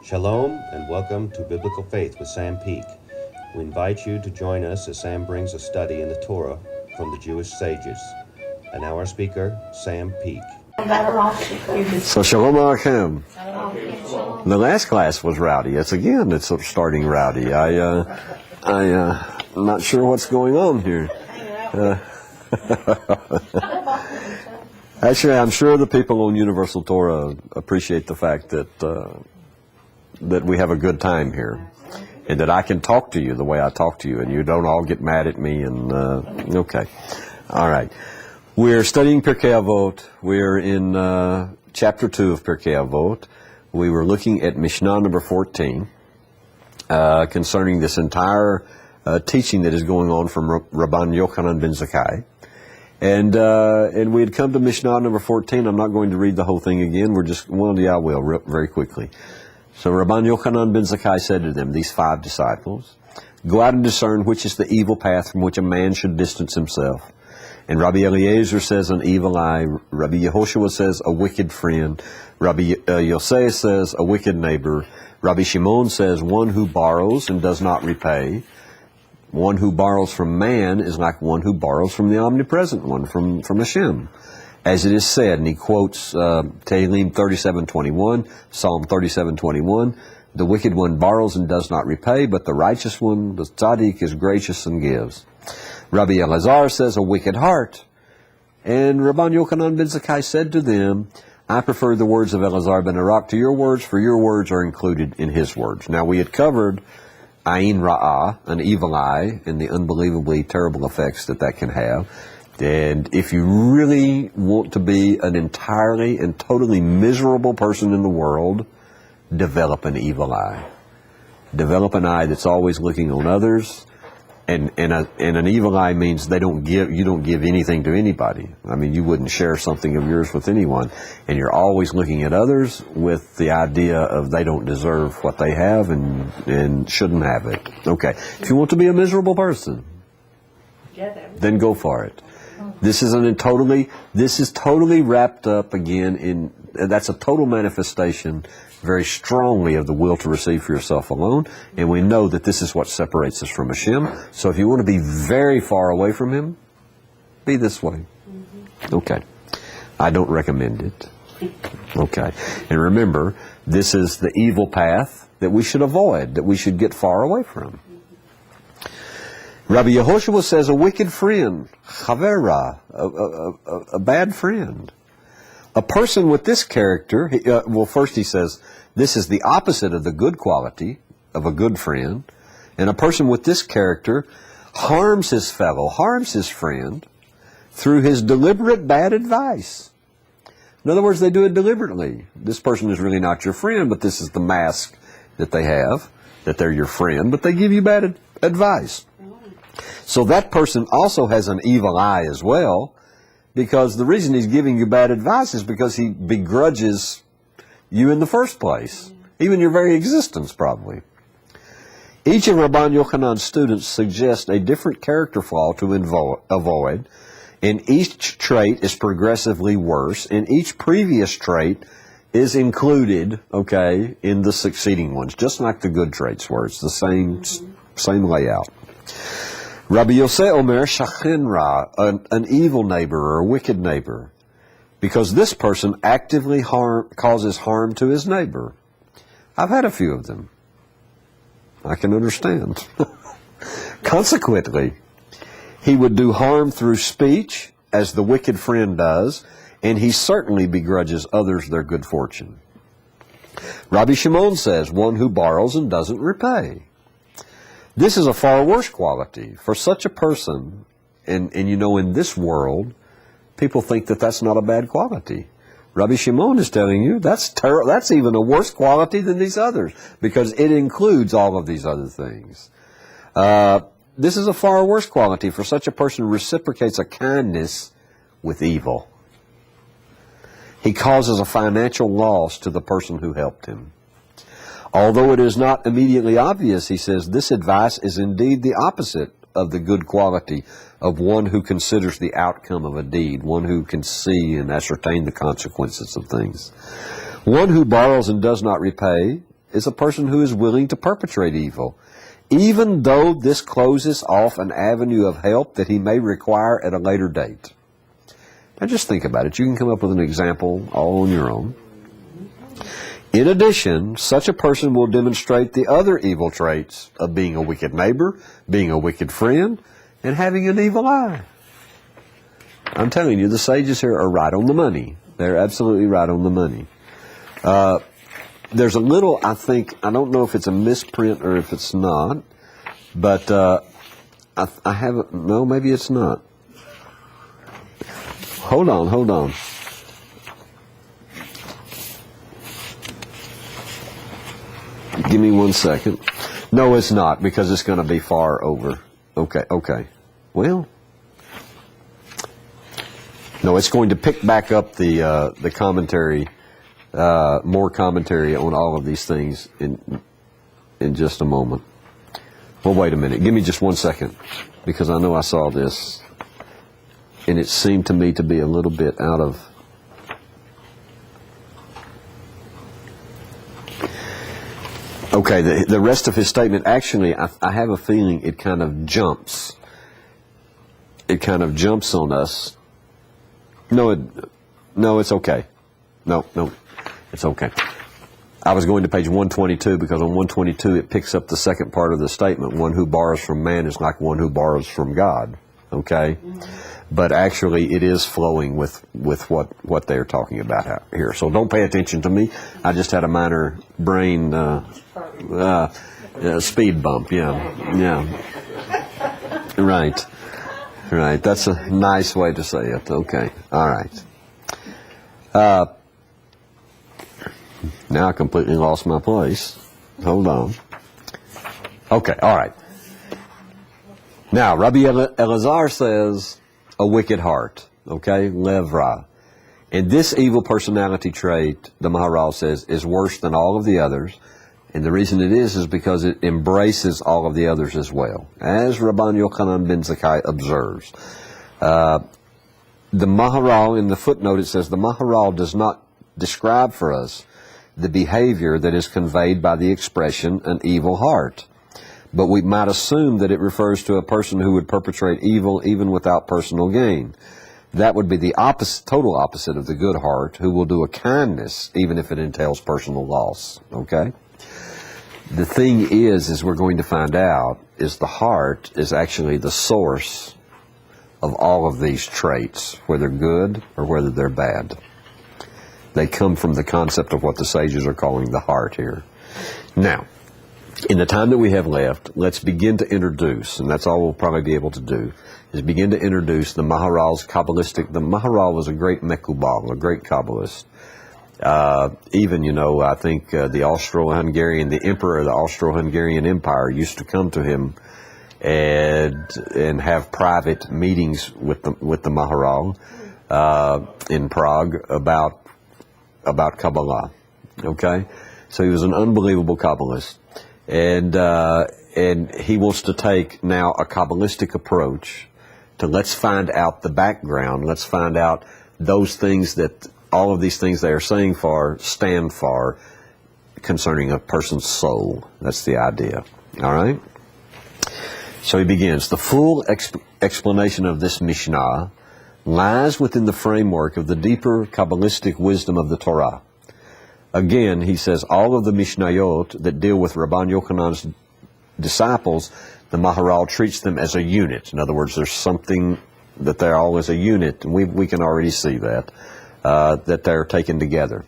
Shalom and welcome to Biblical Faith with Sam Peak. We invite you to join us as Sam brings a study in the Torah from the Jewish sages. And now our speaker, Sam Peak. So Shalom Aleichem. The last class was rowdy. It's starting rowdy. I'm not sure what's going on here. Actually, I'm sure the people on Universal Torah appreciate the fact that we have a good time here, and that I can talk to you the way I talk to you, and you don't all get mad at me. And okay, all right. We're studying Pirkei Avot. We're in chapter 2 of Pirkei Avot. We were looking at Mishnah number 14 concerning this entire teaching that is going on from Rabban Yochanan ben Zakkai. And we had come to Mishnah number 14. I'm not going to read the whole thing again. I will very quickly. So Rabban Yochanan ben Zakkai said to them, these 5 disciples, go out and discern which is the evil path from which a man should distance himself. And Rabbi Eliezer says an evil eye. Rabbi Yehoshua says a wicked friend. Rabbi Yosei says a wicked neighbor. Rabbi Shimon says one who borrows and does not repay. One who borrows from man is like one who borrows from the omnipresent one, from Hashem. As it is said, and he quotes Tehillim 37:21, Psalm 37:21, the wicked one borrows and does not repay, but the righteous one, the tzaddik, is gracious and gives. Rabbi Elazar says a wicked heart. And Rabban Yochanan ben Zakkai said to them, I prefer the words of Elazar ben Arak to your words, for your words are included in his words. Now we had covered Ayin Ra'ah, an evil eye, and the unbelievably terrible effects that can have. And if you really want to be an entirely and totally miserable person in the world, develop an evil eye. Develop an eye that's always looking on others. And an evil eye means you don't give anything to anybody. I mean, you wouldn't share something of yours with anyone. And you're always looking at others with the idea of they don't deserve what they have and shouldn't have it. Okay. If you want to be a miserable person, then go for it. This is totally wrapped up again that's a total manifestation very strongly of the will to receive for yourself alone, and we know that this is what separates us from Hashem. So if you want to be very far away from Him, be this way. Okay. I don't recommend it. Okay. And remember, this is the evil path that we should avoid, that we should get far away from. Rabbi Yehoshua says a wicked friend, chavera, a bad friend. A person with this character, first he says, this is the opposite of the good quality of a good friend. And a person with this character harms his fellow, harms his friend through his deliberate bad advice. In other words, they do it deliberately. This person is really not your friend, but this is the mask that they have, that they're your friend, but they give you bad advice. So that person also has an evil eye as well, because the reason he's giving you bad advice is because he begrudges you in the first place, even your very existence probably. Each of Rabban Yochanan's students suggest a different character flaw to avoid, and each trait is progressively worse, and each previous trait is included, in the succeeding ones, just like the good traits were. It's the same layout. Rabbi Yosei Omer Shachin Ra, an evil neighbor or a wicked neighbor, because this person actively causes harm to his neighbor. I've had a few of them. I can understand. Consequently, he would do harm through speech, as the wicked friend does, and he certainly begrudges others their good fortune. Rabbi Shimon says, one who borrows and doesn't repay. This is a far worse quality for such a person, and in this world, people think that that's not a bad quality. Rabbi Shimon is telling you that's even a worse quality than these others, because it includes all of these other things. This is a far worse quality for such a person who reciprocates a kindness with evil. He causes a financial loss to the person who helped him. Although it is not immediately obvious, he says, this advice is indeed the opposite of the good quality of one who considers the outcome of a deed, one who can see and ascertain the consequences of things. One who borrows and does not repay is a person who is willing to perpetrate evil, even though this closes off an avenue of help that he may require at a later date. Now just think about it. You can come up with an example all on your own. In addition, such a person will demonstrate the other evil traits of being a wicked neighbor, being a wicked friend, and having an evil eye. I'm telling you, the sages here are right on the money. They're absolutely right on the money. There's a little, I don't know if it's a misprint or if it's not, but I haven't, no, maybe it's not. Hold on. Give me 1 second. No, it's not, because it's going to be far over. Okay. Well, no, it's going to pick back up the commentary, more commentary on all of these things in just a moment. Well, wait a minute. Give me just 1 second, because I know I saw this, and it seemed to me to be a little bit out of... Okay, the rest of his statement, actually, I have a feeling it kind of jumps. It kind of jumps on us. No, it's okay. No, it's okay. I was going to page 122, because on 122 it picks up the second part of the statement. One who borrows from man is like one who borrows from God. Okay? But actually it is flowing with what they're talking about out here. So don't pay attention to me. I just had a minor brain speed bump. Yeah. Right. That's a nice way to say it. Okay. All right. Now I completely lost my place. Hold on. Okay. All right. Now, Rabbi Elazar says a wicked heart. Okay? Levra. And this evil personality trait, the Maharal says, is worse than all of the others. And the reason it is because it embraces all of the others as well. As Rabban Yochanan ben Zakkai observes. The Maharal, in the footnote, it says, the Maharal does not describe for us the behavior that is conveyed by the expression an evil heart. But we might assume that it refers to a person who would perpetrate evil even without personal gain. That would be the total opposite of the good heart, who will do a kindness even if it entails personal loss. Okay? The thing is we're going to find out, is the heart is actually the source of all of these traits, whether good or whether they're bad. They come from the concept of what the sages are calling the heart here. Now, in the time that we have left, let's begin to introduce, and that's all we'll probably be able to do, is begin to introduce the Maharal's Kabbalistic. The Maharal was a great Mekubal, a great Kabbalist. Even, I think the Austro-Hungarian, the emperor of the Austro-Hungarian Empire used to come to him and have private meetings with the Maharal in Prague about Kabbalah. Okay? So he was an unbelievable Kabbalist. And he wants to take now a Kabbalistic approach to let's find out the background. Let's find out those things that all of these things they are saying stand for concerning a person's soul. That's the idea. All right? So he begins. The full explanation of this Mishnah lies within the framework of the deeper Kabbalistic wisdom of the Torah. Again, he says, all of the Mishnayot that deal with Rabban Yochanan's disciples, the Maharal treats them as a unit. In other words, there's something that they're all as a unit, and we can already see that they're taken together.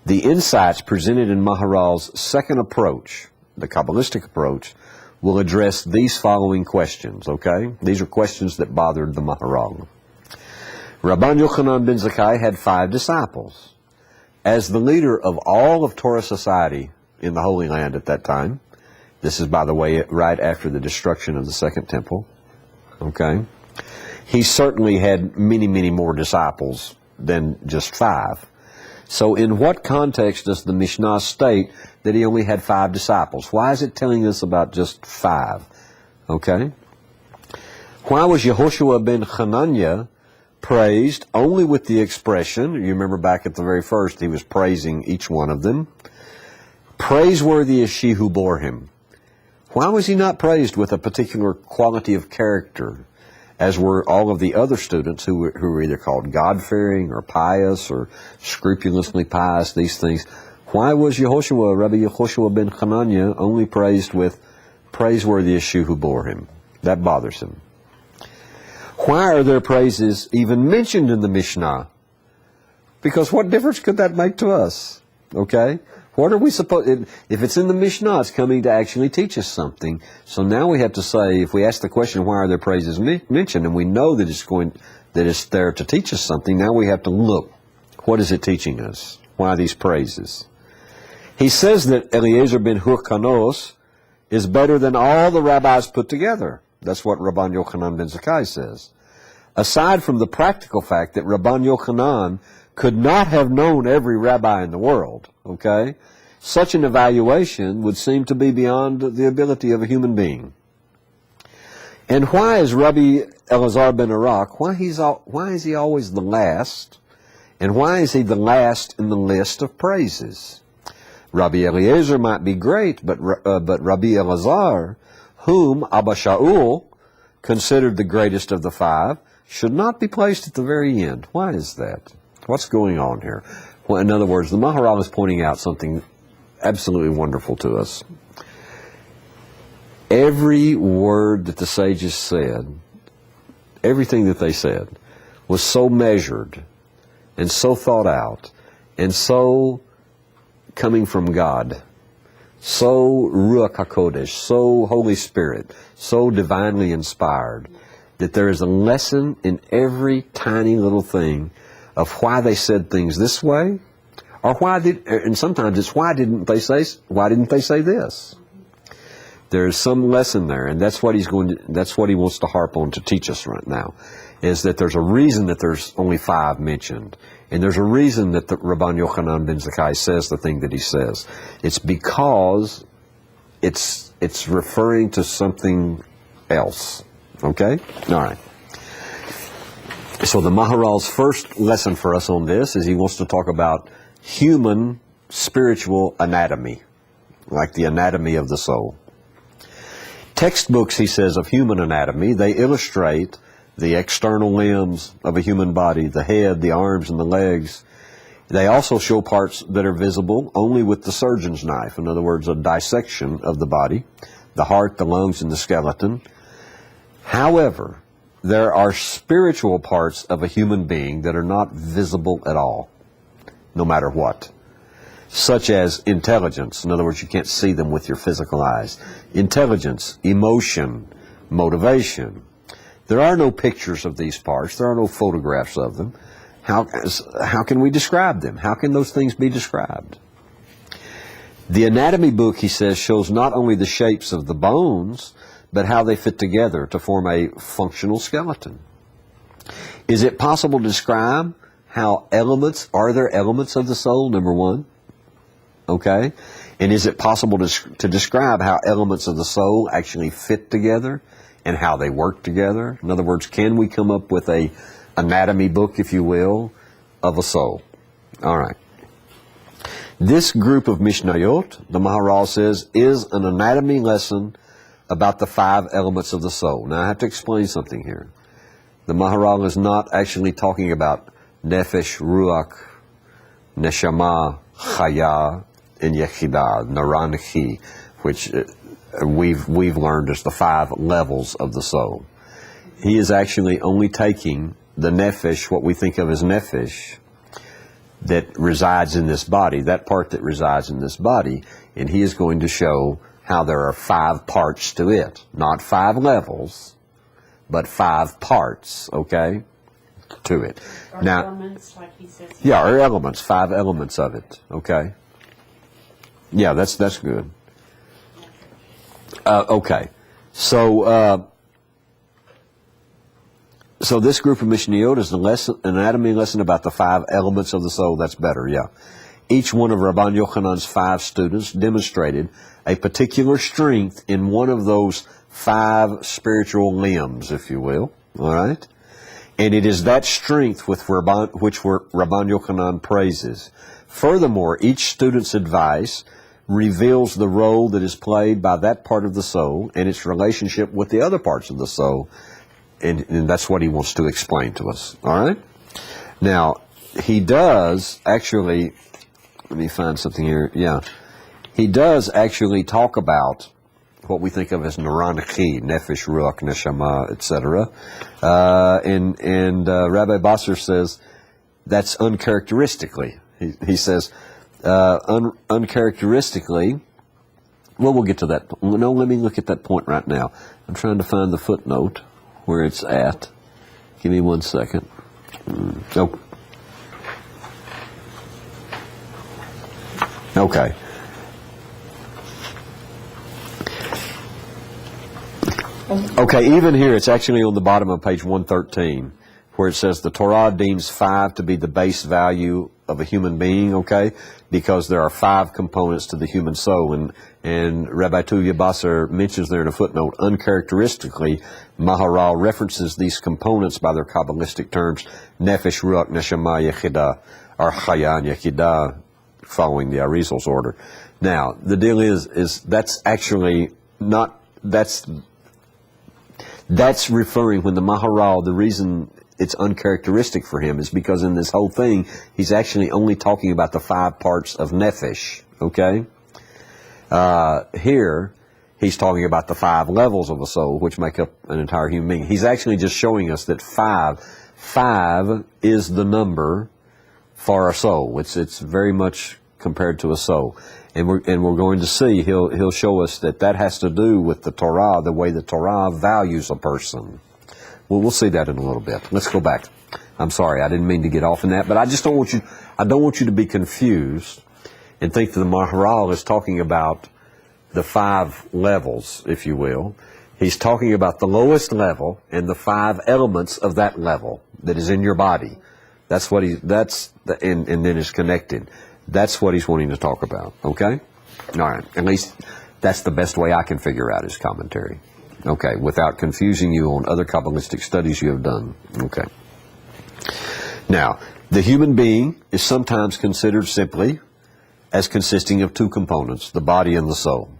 The insights presented in Maharal's second approach, the Kabbalistic approach, will address these following questions, okay? These are questions that bothered the Maharal. Rabban Yochanan ben Zakkai had 5 disciples. As the leader of all of Torah society in the Holy Land at that time, this is, by the way, right after the destruction of the Second Temple, okay? He certainly had many, many more disciples than just 5. So in what context does the Mishnah state that he only had 5 disciples? Why is it telling us about just 5? Okay? Why was Yehoshua ben Hananiah praised only with the expression, you remember back at the very first, he was praising each one of them, Praiseworthy is she who bore him. Why was he not praised with a particular quality of character, as were all of the other students who were either called God-fearing or pious or scrupulously pious, these things? Why was Yehoshua, Rabbi Yehoshua ben Hananiah, only praised with praiseworthy is she who bore him? That bothers him. Why are their praises even mentioned in the Mishnah? Because what difference could that make to us? Okay? What are we supposed... If it's in the Mishnah, it's coming to actually teach us something. So now we have to say, if we ask the question, why are their praises mentioned, and we know that it's there to teach us something, now we have to look. What is it teaching us? Why these praises? He says that Eliezer ben Hurkanos is better than all the rabbis put together. That's what Rabban Yochanan ben Zakkai says. Aside from the practical fact that Rabban Yochanan could not have known every rabbi in the world, okay? Such an evaluation would seem to be beyond the ability of a human being. And why is Rabbi Elazar ben Arak, why is he always the last? And why is he the last in the list of praises? Rabbi Eliezer might be great, but Rabbi Elazar, whom Abba Shaul considered the greatest of the five, should not be placed at the very end. Why is that? What's going on here? Well, in other words, the Maharal is pointing out something absolutely wonderful to us. Every word that the sages said, everything that they said, was so measured and so thought out and so coming from God, so Ruach HaKodesh, so Holy Spirit, so divinely inspired, that there is a lesson in every tiny little thing of why they said things this way, or and sometimes it's why didn't they say this? There's some lesson there, and that's what that's what he wants to harp on to teach us right now, is that there's a reason that there's only five mentioned, and there's a reason that the Rabban Yochanan ben Zakkai says the thing that he says. It's because it's referring to something else. Okay? All right. So the Maharal's first lesson for us on this is he wants to talk about human spiritual anatomy, like the anatomy of the soul. Textbooks, he says, of human anatomy, they illustrate the external limbs of a human body, the head, the arms, and the legs. They also show parts that are visible only with the surgeon's knife, in other words, a dissection of the body, the heart, the lungs, and the skeleton. However, there are spiritual parts of a human being that are not visible at all, no matter what, such as intelligence. In other words, you can't see them with your physical eyes. Intelligence, emotion, motivation. There are no pictures of these parts. There are no photographs of them. How can we describe them? How can those things be described? The anatomy book, he says, shows not only the shapes of the bones, but how they fit together to form a functional skeleton. Is it possible to describe how are there elements of the soul, number one? Okay? And is it possible to describe how elements of the soul actually fit together and how they work together? In other words, can we come up with a anatomy book, if you will, of a soul? All right. This group of Mishnayot, the Maharal says, is an anatomy lesson about the five elements of the soul. Now, I have to explain something here. The Maharal is not actually talking about Nefesh, Ruach, Neshama, Chaya, and Yechidah, Naranchi, which we've learned as the five levels of the soul. He is actually only taking the Nefesh, what we think of as Nefesh, that resides in this body, that part that resides in this body, and he is going to show how there are five parts to it. Not five levels, but five parts, okay, to it. Or now, elements, like he says. Yeah, or elements, five elements of it, okay. Yeah, that's good. Okay, so this group of Mishnayot is an anatomy lesson about the five elements of the soul. That's better, yeah. Each one of Rabban Yochanan's five students demonstrated a particular strength in one of those five spiritual limbs, if you will, all right? And it is that strength which Rabban Yochanan praises. Furthermore, each student's advice reveals the role that is played by that part of the soul and its relationship with the other parts of the soul. And that's what he wants to explain to us. All right? Now, he does actually, let me find something here. Yeah. He does actually talk about what we think of as neuronechi, nefesh, ruach, neshama, etc. And Rabbi Basser says that's uncharacteristically. He says uncharacteristically. Well, we'll get to that. No, let me look at that point right now. I'm trying to find the footnote where it's at. Give me 1 second. Oh. Okay. Okay, even here, it's actually on the bottom of page 113, where it says the Torah deems 5 to be the base value of a human being, okay, because there are 5 components to the human soul. And Rabbi Tuvia Basser mentions there in a footnote, uncharacteristically, Maharal references these components by their Kabbalistic terms, nefesh, ruach, neshama, yechidah, or chaya and yechidah, following the Arizal's order. Now, the deal is that's actually not, that's referring, when the Maharal, the reason it's uncharacteristic for him is because in this whole thing, he's actually only talking about the 5 parts of nefesh, okay? Here, he's talking about the 5 levels of a soul, which make up an entire human being. He's actually just showing us that 5 is the number for a soul. It's very much compared to a soul. And we're going to see, he'll show us that has to do with the Torah, the way the Torah values a person. Well, we'll see that in a little bit. Let's go back. I'm sorry, I didn't mean to get off in that, but I don't want you to be confused and think that the Maharal is talking about the 5 levels, if you will. He's talking about the lowest level and the 5 elements of that level that is in your body. And then it's connected. That's what he's wanting to talk about, okay? All right, at least that's the best way I can figure out his commentary. Okay, without confusing you on other Kabbalistic studies you have done. Okay. Now, the human being is sometimes considered simply as consisting of 2 components, the body and the soul.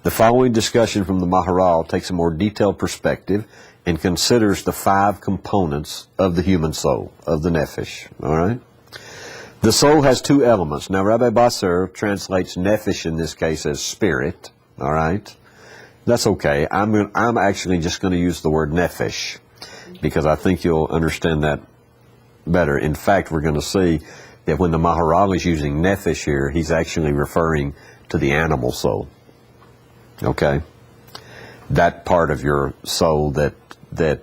The following discussion from the Maharal takes a more detailed perspective and considers the 5 components of the human soul, of the nefesh, all right? The soul has 2 elements. Now, Rabbi Basser translates nefesh in this case as spirit, all right? That's okay. I'm actually just going to use the word nefesh because I think you'll understand that better. In fact, we're going to see that when the Maharal is using nefesh here, he's actually referring to the animal soul. Okay? That part of your soul that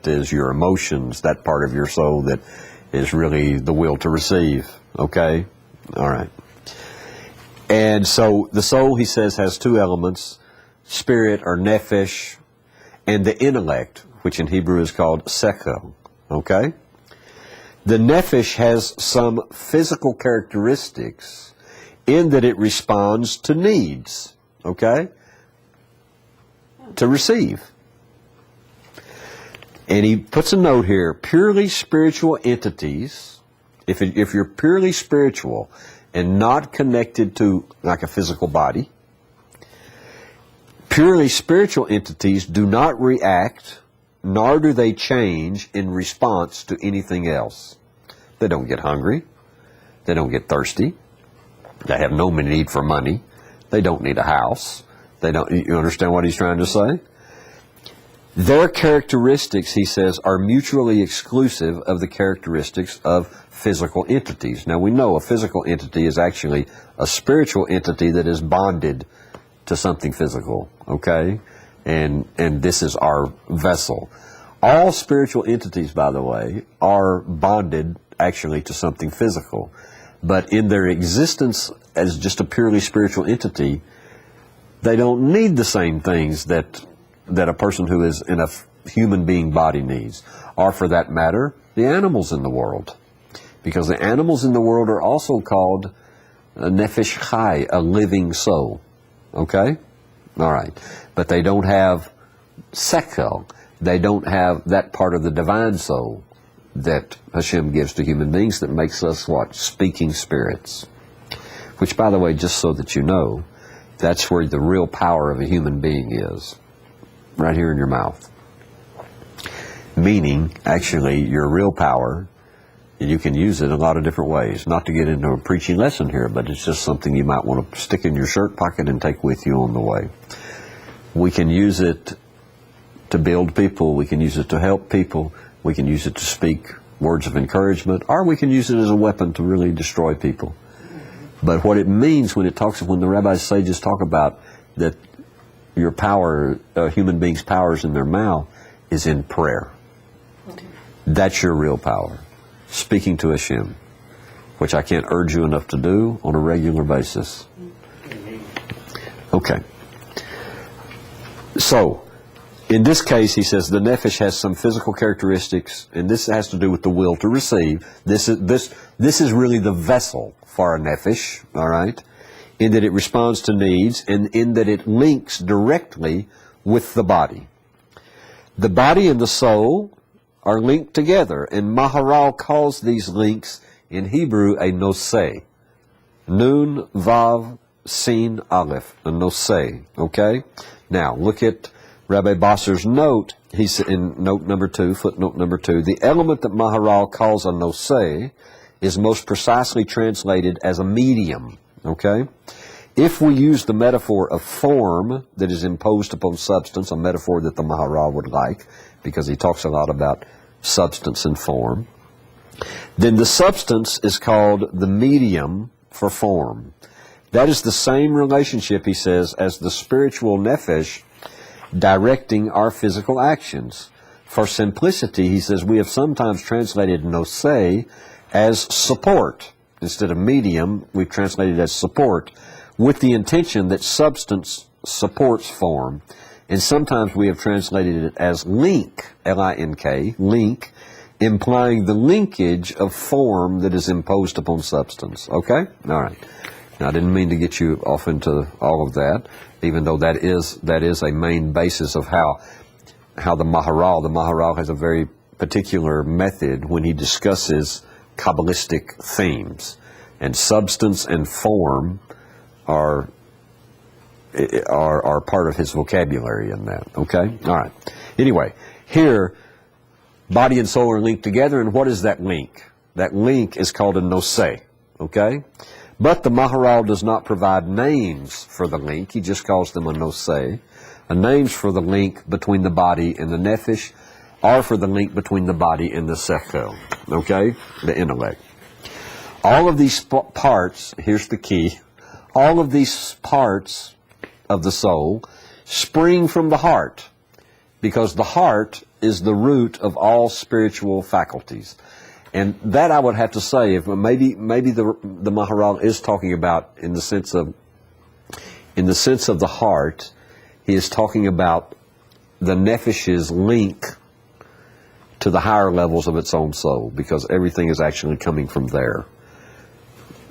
is your emotions, that part of your soul that is really the will to receive. Okay? All right. And so the soul, he says, has 2 elements, spirit or nefesh, and the intellect, which in Hebrew is called sechel. Okay? The nefesh has some physical characteristics in that it responds to needs. Okay? To receive. And he puts a note here, purely spiritual entities, if you're purely spiritual and not connected to like a physical body, purely spiritual entities do not react, nor do they change in response to anything else. They don't get hungry. They don't get thirsty. They have no need for money. They don't need a house. You understand what he's trying to say? Their characteristics, he says, are mutually exclusive of the characteristics of physical entities. Now, we know a physical entity is actually a spiritual entity that is bonded to something physical, okay? And this is our vessel. All spiritual entities, by the way, are bonded actually to something physical. But in their existence as just a purely spiritual entity, they don't need the same things that a person who is in a human being body needs, or for that matter, the animals in the world. Because the animals in the world are also called nefesh chai, a living soul. Okay? All right. But they don't have sechel. They don't have that part of the divine soul that Hashem gives to human beings that makes us what? Speaking spirits. Which, by the way, just so that you know, That's where the real power of a human being is, right here in your mouth. Meaning, actually, your real power, you can use it in a lot of different ways. Not to get into a preaching lesson here, but it's just something you might want to stick in your shirt pocket and take with you on the way. We can use it to build people. We can use it to help people. We can use it to speak words of encouragement, or we can use it as a weapon to really destroy people. But what it means when the rabbis, sages talk about that your power, human beings' powers in their mouth, is in prayer. That's your real power. Speaking to Hashem, which I can't urge you enough to do on a regular basis. Okay. So, in this case, he says the nefesh has some physical characteristics, and this has to do with the will to receive. This is really the vessel for a nefesh, all right, in that it responds to needs, and in that it links directly with the body. The body and the soul are linked together, and Maharal calls these links in Hebrew a noseh. Nun, Vav, Sin, Aleph, a noseh, okay? Now, look at Rabbi Bosser's note. He's in note number 2, footnote number 2. The element that Maharal calls a noseh is most precisely translated as a medium, okay? If we use the metaphor of form that is imposed upon substance, a metaphor that the Maharal would like, because he talks a lot about substance and form, then the substance is called the medium for form. That is the same relationship, he says, as the spiritual nefesh directing our physical actions. For simplicity, he says, we have sometimes translated noseh as support. Instead of medium, we've translated as support, with the intention that substance supports form. And sometimes we have translated it as link, L-I-N-K, link, implying the linkage of form that is imposed upon substance. Okay? All right. Now, I didn't mean to get you off into all of that, even though that is a main basis of how the Maharal has a very particular method when he discusses Kabbalistic themes. And substance and form are part of his vocabulary in that, okay? All right. Anyway, here, body and soul are linked together, and what is that link? That link is called a noseh, okay? But the Maharal does not provide names for the link. He just calls them a noseh. Names for the link between the body and the nefesh, or for the link between the body and the sechel, okay? The intellect. All of these parts, here's the key, all of these parts of the soul spring from the heart, because the heart is the root of all spiritual faculties. And that I would have to say, if maybe the Maharal is talking about in the sense of the heart, he is talking about the nefesh's link to the higher levels of its own soul, because everything is actually coming from there.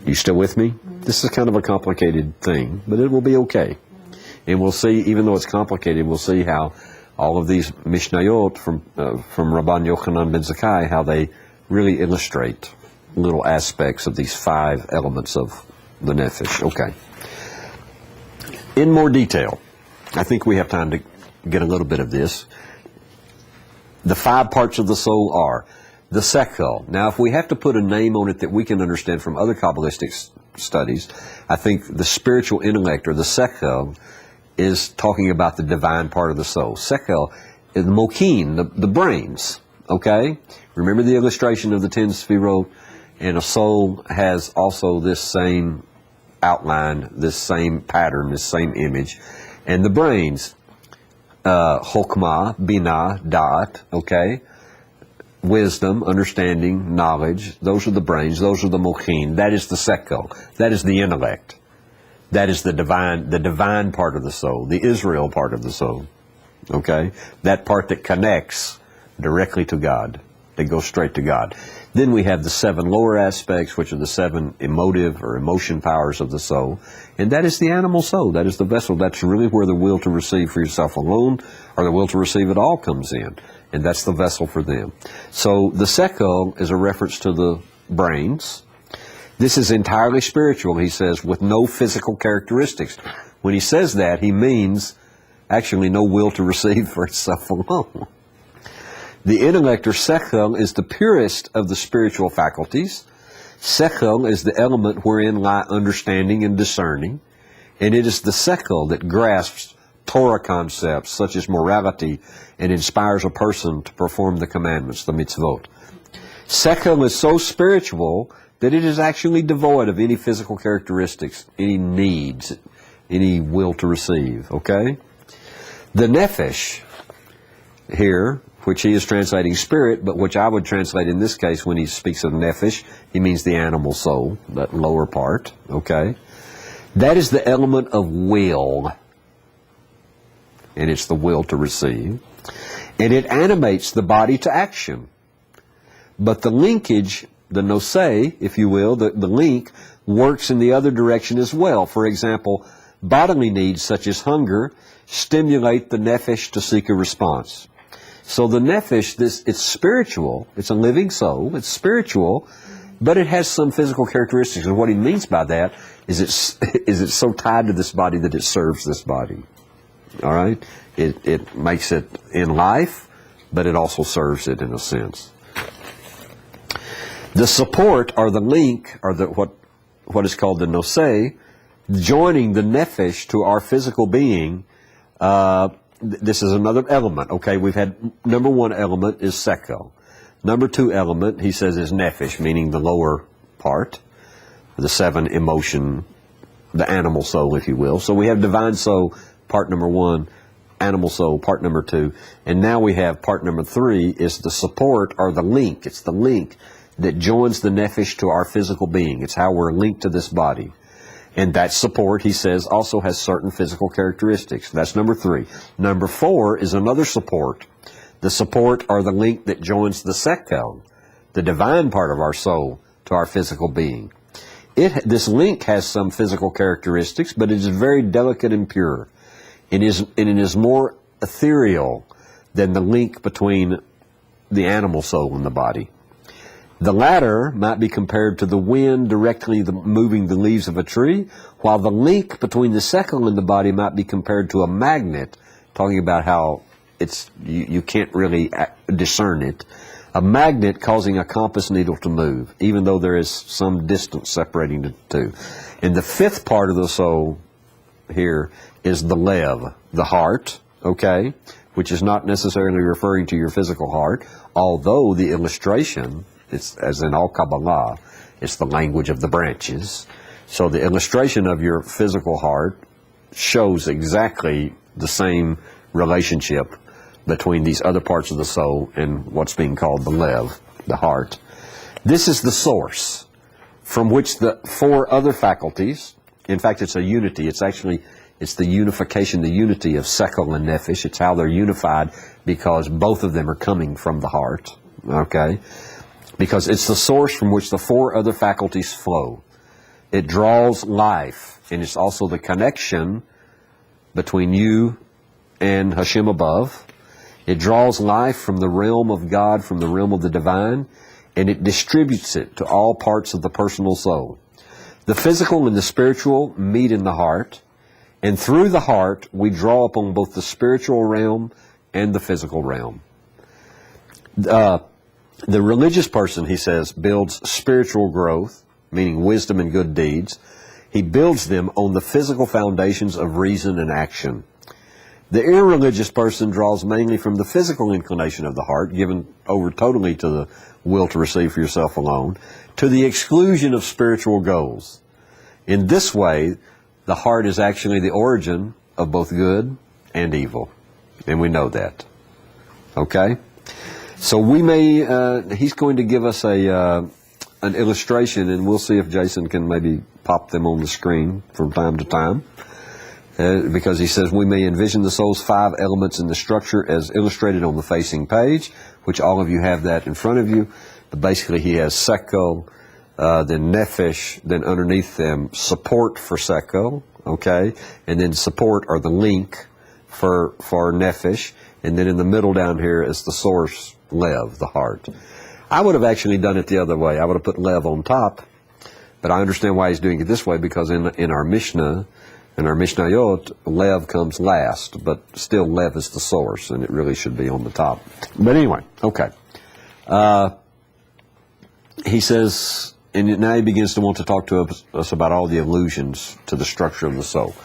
You still with me? This is kind of a complicated thing, but it will be okay. And we'll see, even though it's complicated, we'll see how all of these Mishnayot from Rabban Yochanan ben Zakkai, how they really illustrate little aspects of these 5 elements of the nefesh. Okay. In more detail, I think we have time to get a little bit of this. The 5 parts of the soul are the sechel. Now, if we have to put a name on it that we can understand from other Kabbalistic studies, I think the spiritual intellect, or the sechel, is talking about the divine part of the soul. Sechel is the mokin, the brains, okay? Remember the illustration of the 10 sefirot, and a soul has also this same outline, this same pattern, this same image. And the brains, chokmah, binah, da'at, okay? Wisdom, understanding, knowledge, those are the brains, those are the mochin, that is the sechel, that is the intellect. That is the divine part of the soul, the Israel part of the soul, okay? That part that connects directly to God, that goes straight to God. Then we have the 7 lower aspects, which are the 7 emotive or emotion powers of the soul, and that is the animal soul, that is the vessel, that's really where the will to receive for yourself alone, or the will to receive it all comes in, and that's the vessel for them. So the sechel is a reference to the brains. This is entirely spiritual, he says, with no physical characteristics. When he says that, he means actually no will to receive for itself alone. The intellect, or sechel, is the purest of the spiritual faculties. Sechel is the element wherein lie understanding and discerning, and it is the sechel that grasps Torah concepts such as morality and inspires a person to perform the commandments, the mitzvot. Sechel is so spiritual that it is actually devoid of any physical characteristics, any needs, any will to receive, okay? The nephesh here, which he is translating spirit, but which I would translate in this case when he speaks of nephesh, he means the animal soul, that lower part, okay? That is the element of will, and it's the will to receive, and it animates the body to action. But the linkage, the nosei, if you will, the link, works in the other direction as well. For example, bodily needs such as hunger stimulate the nephesh to seek a response. So the nephesh, it's spiritual, it's a living soul, it's spiritual, but it has some physical characteristics. And what he means by that is it's so tied to this body that it serves this body. All right? It makes it in life, but it also serves it in a sense. The support, or the link, or what is called the nosei, joining the nephesh to our physical being, this is another element. Okay, we've had number one element is sechel. Number two element, he says, is nephesh, meaning the lower part, the seven emotion, the animal soul, if you will. So we have divine soul, part number one, animal soul, part number two, and now we have part number three is the support, or the link. It's the link that joins the nephesh to our physical being. It's how we're linked to this body. And that support, he says, also has certain physical characteristics. That's number three. Number four is another support. The support, or the link that joins the sechel, the divine part of our soul, to our physical being. This link has some physical characteristics, but it is very delicate and pure. It is more ethereal than the link between the animal soul and the body. The latter might be compared to the wind directly moving the leaves of a tree, while the link between the sechel and the body might be compared to a magnet, talking about how you can't really discern it. A magnet causing a compass needle to move, even though there is some distance separating the two. And the fifth part of the soul here is the lev, the heart, okay, which is not necessarily referring to your physical heart, although the illustration, it's, as in all Kabbalah, it's the language of the branches. So the illustration of your physical heart shows exactly the same relationship between these other parts of the soul and what's being called the lev, the heart. This is the source from which the four other faculties, in fact it's a unity, it's the unification, the unity of sechel and nephesh. It's how they're unified because both of them are coming from the heart, okay? Because it's the source from which the four other faculties flow. It draws life, and it's also the connection between you and Hashem above. It draws life from the realm of God, from the realm of the divine, and it distributes it to all parts of the personal soul. The physical and the spiritual meet in the heart, and through the heart we draw upon both the spiritual realm and the physical realm. The religious person, he says, builds spiritual growth, meaning wisdom and good deeds. He builds them on the physical foundations of reason and action. The irreligious person draws mainly from the physical inclination of the heart, given over totally to the will to receive for yourself alone, to the exclusion of spiritual goals. In this way, the heart is actually the origin of both good and evil. And we know that. Okay? So we may, he's going to give us an illustration, and we'll see if Jason can maybe pop them on the screen from time to time. Because he says we may envision the soul's five elements in the structure as illustrated on the facing page, which all of you have that in front of you. But basically he has sechel, then nephesh, then underneath them support for sechel, okay, and then support, or the link for nephesh, and then in the middle down here is the source, lev, the heart. I would have actually done it the other way. I would have put lev on top, but I understand why he's doing it this way, because in our Mishnah, In our Mishnayot, Lev comes last, but still Lev is the source, and it really should be on the top. But anyway, okay. He says, and now he begins to want to talk to us about all the allusions to the structure of the soul.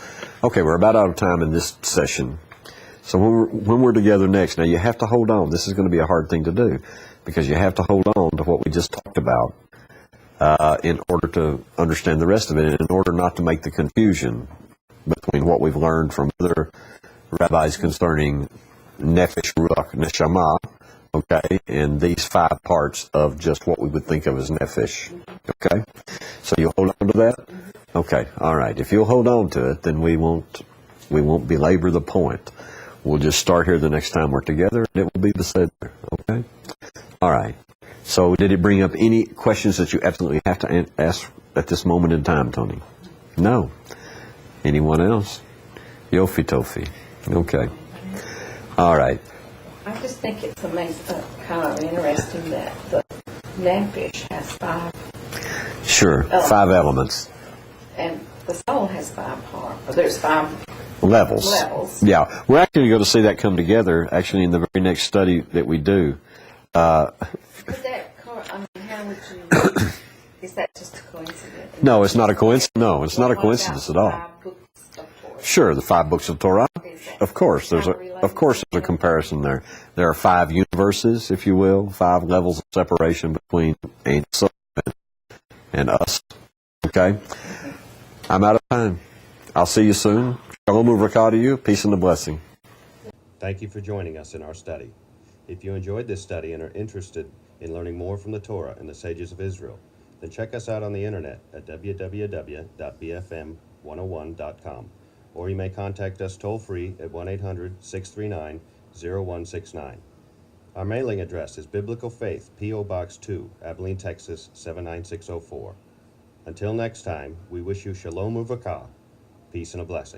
Okay, we're about out of time in this session. So when we're together next, now you have to hold on. This is going to be a hard thing to do, because you have to hold on to what we just talked about in order to understand the rest of it, and in order not to make the confusion between what we've learned from other rabbis concerning nefesh, ruach, neshama, okay, and these 5 parts of just what we would think of as nefesh, okay? So you hold on to that? Okay, all right. If you'll hold on to it, then we won't belabor the point. We'll just start here the next time we're together, and it will be the Seder, okay? All right. So did it bring up any questions that you absolutely have to ask at this moment in time, Tony? No. Anyone else? Yofi Tofi. Okay. All right. I just think it's amazing, kind of interesting that the nefesh has 5 Sure. elements. 5 elements. And the soul has 5 parts. There's 5 Levels. Yeah. We're actually going to see that come together, actually, in the very next study that we do. Is that, how would you, is that just a coincidence? No, it's not a coincidence. No, it's not a coincidence at all. 5 books of Torah? Sure, the 5 books of Torah. Of course, there's a comparison there. There are 5 universes, if you will, 5 levels of separation between angels and us. Okay, I'm out of time. I'll see you soon. Shalom uvrakah to you. Peace and a blessing. Thank you for joining us in our study. If you enjoyed this study and are interested in learning more from the Torah and the sages of Israel, then check us out on the internet at www.bfm101.com, or you may contact us toll-free at 1-800-639-0169. Our mailing address is Biblical Faith, P.O. Box 2, Abilene, Texas 79604. Until next time, we wish you shalom uvrakah, peace and a blessing.